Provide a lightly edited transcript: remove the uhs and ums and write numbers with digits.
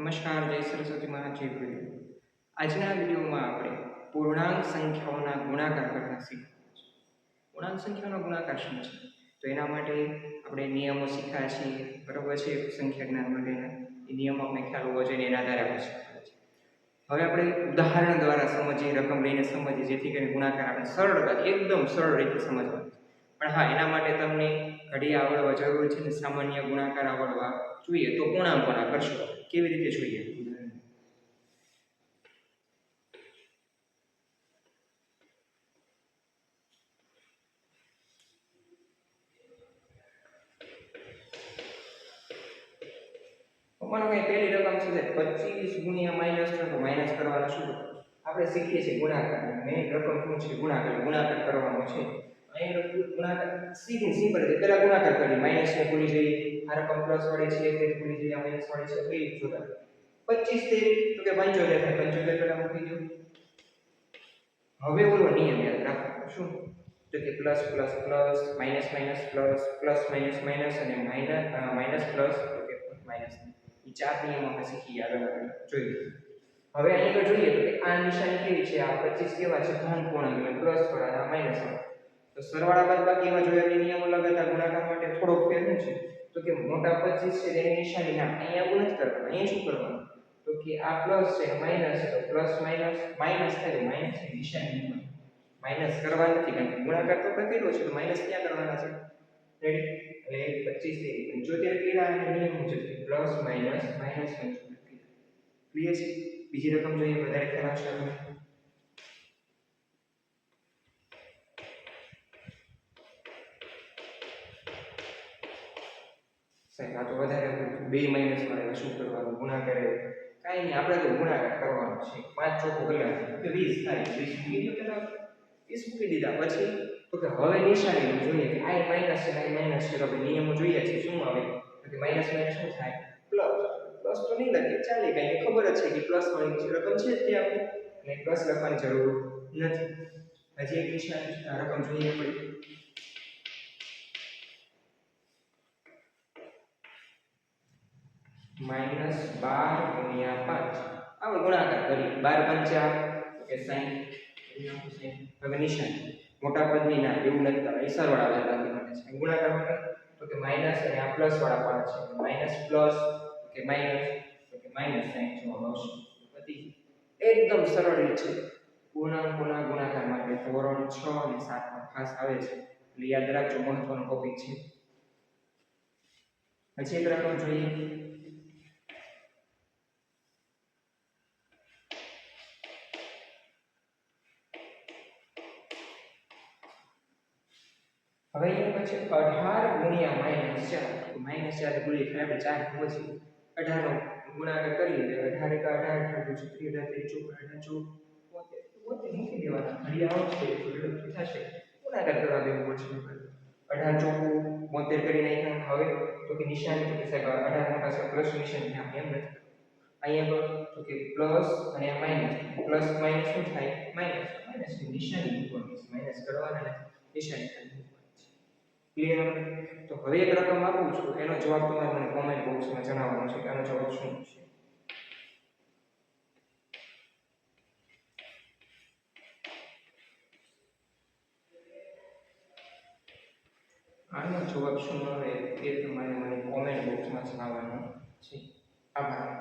નમસ્કાર, જય સરસ્વતી માતા, જય ગુરુદેવ. આજના વિડીયોમાં આપણે પૂર્ણાંક સંખ્યાઓના ગુણાકાર કરતા શીખીશું. પૂર્ણાંક સંખ્યાઓનો ગુણાકાર શું છે? તો એના માટે આપણે નિયમો શીખ્યા છીએ, બરોબર છે? સંખ્યા જ્ઞાન માટેના એ નિયમો આપણે ખ્યાલ હોવો જોઈએ, એના આધારે આપણે શીખ્યા છે. હવે આપણે ઉદાહરણ દ્વારા સમજીએ, રકમ લઈને સમજીએ, જેથી કરીને ગુણાકાર આપણે સરળતાથી એકદમ સરળ રીતે સમજવાનું. પણ હા, એના માટે તમને ઘડી આવડવા જરૂરી છે ને સામાન્ય ગુણાકાર આવડવા જોઈએ. તો પૂર્ણાંકોના કરશો કેવી રીતે જોઈએ? માનો કે પહેલી રકમ છે 25 ગુણ્યા -3 તો માઈનસ કરવાના શું? આપણે શીખીએ છીએ ગુણાકાર. મેઇન રકમ શું છે? ગુણાકાર કરવાનો છે. અહીં ગુણાકાર સિમ્પલ છે. પહેલા ગુણાકાર કરીએ, માઈનસ ને ભૂલી જઈએ, આ રકમ પ્લસ વાળી છે તે ભૂલી જઈએ, આ માઈનસ વાળી છે કઈ જોતા 25 તો કે 75 થાય, 75 પેલા મૂકી દો. હવે ઓલો નિયમ યાદ રાખો, શું? તો કે plus plus plus, minus minus plus, plus minus minus અને માઈનસ પ્લસ, તો કે માઈનસ. એ ચાર નિયમો આપણે શીખી આગળ જોઈએ. હવે અહીં આગળ જોઈએ તો કે આ નિશાની કેવી છે? આ 25 કેવા છે? ધન પૂર્ણાંક એટલે પ્લસ વાળા, આ માઈનસ વાળા. તો સરવાળા બાદબાકીમાં જોઈએ એટલે નિયમો લગાતા ગુણાકાર માટે થોડોક ફેર છે. તો કે મોટા 25 છે તેની નિશાની ના અહીંયા આવું નથી કરવાનું. અહીંયા શું કરવાનું? તો કે આ પ્લસ છે, માઈનસ છે, તો પ્લસ માઈનસ માઈનસ થાય, માઈનસ ની નિશાની મૂકવાની. માઈનસ કરવા નથી, કારણ કે ગુણાકાર તો આપણે કર્યો છે, તો માઈનસ ક્યાં કરવાના છે? રેડી? એટલે 25 થી 75 કર્યા અને નિયમ મુજબ પ્લસ માઈનસ માઈનસ 75. ક્લિયર છે? બીજી રકમ જોઈએ, વધારે ખ્યાલ આવશે આપણે. સાહેબ આ તો વધારે બે માઈનસ માં શું કરવાનું? ગુણાકાર કાઈ નહીં, આપણે તો ગુણાકાર કરવાનો છે. 5 ચોકો કેટલા? કે 20 થાય. 20 મૂકી દો પેલા, 20 મૂકી દીધા પછી તો કે હવે નિશાની જોઈએ કે આ માઈનસ છે, આ માઈનસ છે, તો આપણે નિયમો જોઈએ છે શું આવે? તો કે માઈનસ માઈનસ શું થાય? પ્લસ. પ્લસ તો નહીં લખીએ, ચાલે, કારણ કે ખબર જ છે કે પ્લસ વાળી રકમ છે તે આપણે, અને પ્લસ લખવાની જરૂર નથી. હજી એક નિશાની રકમ જોઈએ આપણે. માઈનસ 12 ગુણ્યા 5. આપણે ગુણાકાર કરીએ. 12 પંચા તો કે 60. હવે નિશાની મોટા પદની ના એવું નથી કરવાનું, સરવાળા બાદબાકી માટે છે. ગુણાકાર માટે તો કે માઈનસ અને આ પ્લસ વાળા 5 છે, માઈનસ પ્લસ તો કે માઈનસ 60 જવાબ આવશે. પછી એકદમ સરળ રીત છે પૂર્ણાંકોના ગુણાકાર માટે. ધોરણ 6 અને 7 માં ખાસ આવે છે, એટલે યાદ રાખજો, મહત્વનો ટોપિક છે. પછી એક રકમ જોઈએ. હવે અહીંયા પછી 18 ગુણ્યા -4. -4 ભૂલી થાય, આપણે 4 ખબર છે. 18 નો ગુણાકાર કરીએ એટલે 18 * 18 = 36, 18 * 4 = 72, મૂકી દેવાના. ઘડી આવશે તો ઝડપથી થશે. ગુણાકાર કરવા દેવું પડશે. 18 * 4 = 72 કરી નાખ્યા. હવે તો કે નિશાની તો કે સાહેબ 18 મોટા છે, પ્લસ નિશાની આપણે એમ નથી. અહીંયા તો કે પ્લસ અને આ માઈનસ, પ્લસ માઈનસ શું થાય? માઈનસ. માઈનસ ની નિશાની મૂકવાની છે, માઈનસ કરવાના નથી, નિશાની ખાલી મૂકવાની છે. ક્લિયર? તો હવે એક રકમ આપું છું, એનો જવાબ તમારે મને કોમેન્ટ બોક્સમાં જણાવવાનો છે કે આનો જવાબ શું છે. આનો જવાબ શું આવે એ તમારે મને કોમેન્ટ બોક્સમાં જણાવવાનો છે. આભાર.